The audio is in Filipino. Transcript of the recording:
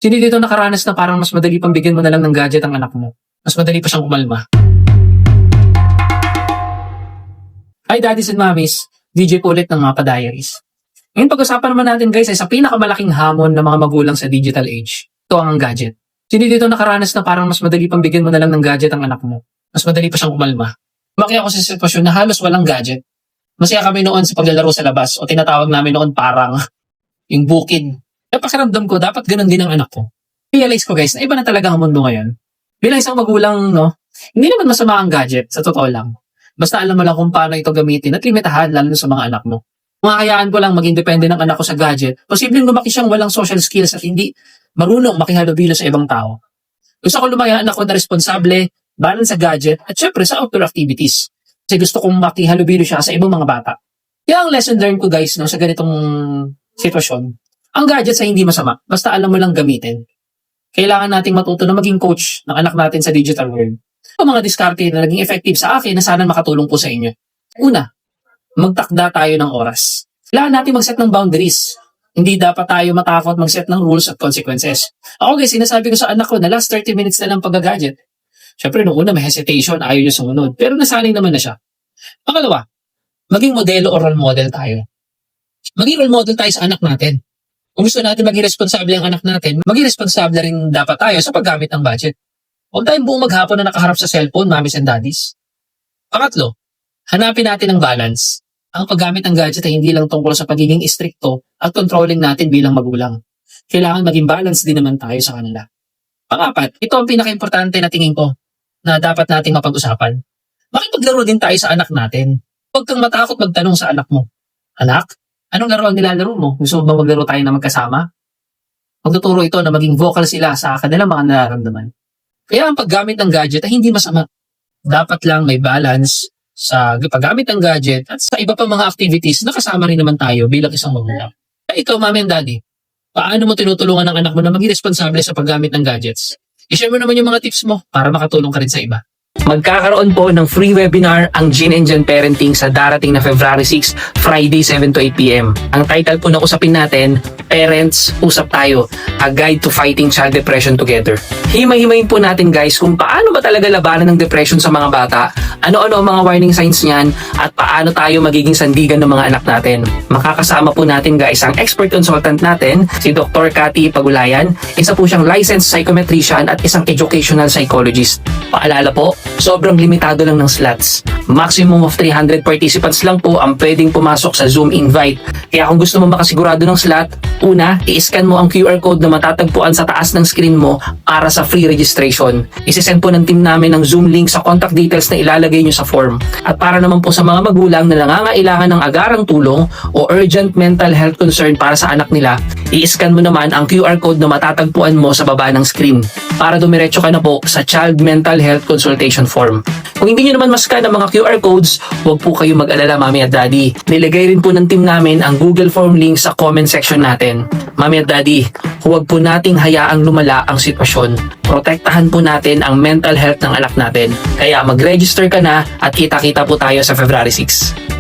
Sino dito nakaranas na parang mas madali pang bigyan mo na lang ng gadget ang anak mo? Mas madali pa siyang kumalma. Hi daddies and mommies, DJ po ulit ng Mapa Diaries. Ngayon pag-usapan naman natin guys ay sa pinakamalaking hamon ng mga magulang sa digital age. Ito ang gadget. Sino dito nakaranas na parang mas madali pang bigyan mo na lang ng gadget ang anak mo? Mas madali pa siyang kumalma. Lumaki ako sa sitwasyon na halos walang gadget. Masaya kami noon sa paglalaro sa labas o tinatawag namin noon parang yung bukid. Napakiramdam ko, dapat ganun din ang anak ko. Realize ko guys, na iba na talaga ang mundo ngayon. Bilang isang magulang, no, hindi naman masama ang gadget, sa totoo lang. Basta alam mo lang kung paano ito gamitin at limitahan lalo sa mga anak mo. Kung hayaan ko lang maging depende ng anak ko sa gadget, posibleng lumaki siyang walang social skills at hindi marunong makihalubilo sa ibang tao. Gusto ko lumaki ang anak ko na responsable, balance sa gadget, at syempre sa outdoor activities. Kasi gusto kong makihalubilo siya sa ibang mga bata. Kaya ang lesson learned ko guys, no, sa ganitong sitwasyon, ang gadgets ay hindi masama, basta alam mo lang gamitin. Kailangan nating matuto na maging coach ng anak natin sa digital world. Ang mga diskarte na naging effective sa akin na sana makatulong po sa inyo. Una, magtakda tayo ng oras. Kailangan natin mag-set ng boundaries. Hindi dapat tayo matakot mag-set ng rules at consequences. Ako guys, sinasabi ko sa anak ko na last 30 minutes na lang pag-gadget. Siyempre, nung una may hesitation, ayaw niya sumunod. Pero nasanay naman na siya. Pangalawa, maging modelo o role model tayo. Maging role model tayo sa anak natin. Kung gusto natin maging responsable ang anak natin, maging responsable rin dapat tayo sa paggamit ng budget. Huwag tayong buong maghapon na nakaharap sa cellphone, mommies and daddies. Pangatlo, hanapin natin ang balance. Ang paggamit ng gadget ay hindi lang tungkol sa pagiging istrikto at controlling natin bilang magulang. Kailangan maging balance din naman tayo sa kanila. Pangapat, ito ang pinaka-importante na tingin ko na dapat nating mapag-usapan. Makipaglaro din tayo sa anak natin. Huwag kang matakot magtanong sa anak mo. Anak, anong laro ang nilalaro mo? Gusto mo ba maglaro tayo na magkasama? Magtuturo ito na maging vocal sila sa kanilang mga nararamdaman. Kaya ang paggamit ng gadget ay hindi masama. Dapat lang may balance sa paggamit ng gadget at sa iba pang mga activities na kasama rin naman tayo bilang isang magulang. Kaya ikaw, mami and daddy, paano mo tinutulungan ang anak mo na maging responsable sa paggamit ng gadgets? I-share mo naman yung mga tips mo para makatulong ka rin sa iba. Magkakaroon po ng free webinar ang Gene and Jen Parenting sa darating na February 6, Friday 7 to 8 p.m. Ang title po ng usapin natin, Parents, Usap Tayo, A Guide to Fighting Child Depression Together. Himay-himayin po natin guys kung paano ba talaga labanan ng depression sa mga bata, ano-ano ang mga warning signs niyan, at paano tayo magiging sandigan ng mga anak natin. Makakasama po natin guys ang expert consultant natin, si Dr. Cathy Pagulayan, isa po siyang licensed psychometrician at isang educational psychologist. Paalala po, sobrang limitado lang ng slots. Maximum of 300 participants lang po ang pwedeng pumasok sa Zoom invite. Kaya kung gusto mo makasigurado ng slot, una, i-scan mo ang QR code na matatagpuan sa taas ng screen mo para sa free registration. Isisend po ng team namin ng Zoom link sa contact details na ilalagay nyo sa form. At para naman po sa mga magulang na nangangailangan ng agarang tulong o urgent mental health concern para sa anak nila, i-scan mo naman ang QR code na matatagpuan mo sa baba ng screen para dumiretso ka na po sa Child Mental Health Consultation Form. Kung hindi nyo naman mascan ang mga QR codes, huwag po kayo mag-alala, mami at daddy. Nilagay rin po ng team namin ang Google Form link sa comment section natin. Mami at daddy, huwag po nating hayaang lumala ang sitwasyon. Protektahan po natin ang mental health ng anak natin. Kaya mag-register ka na at kita-kita po tayo sa February 6.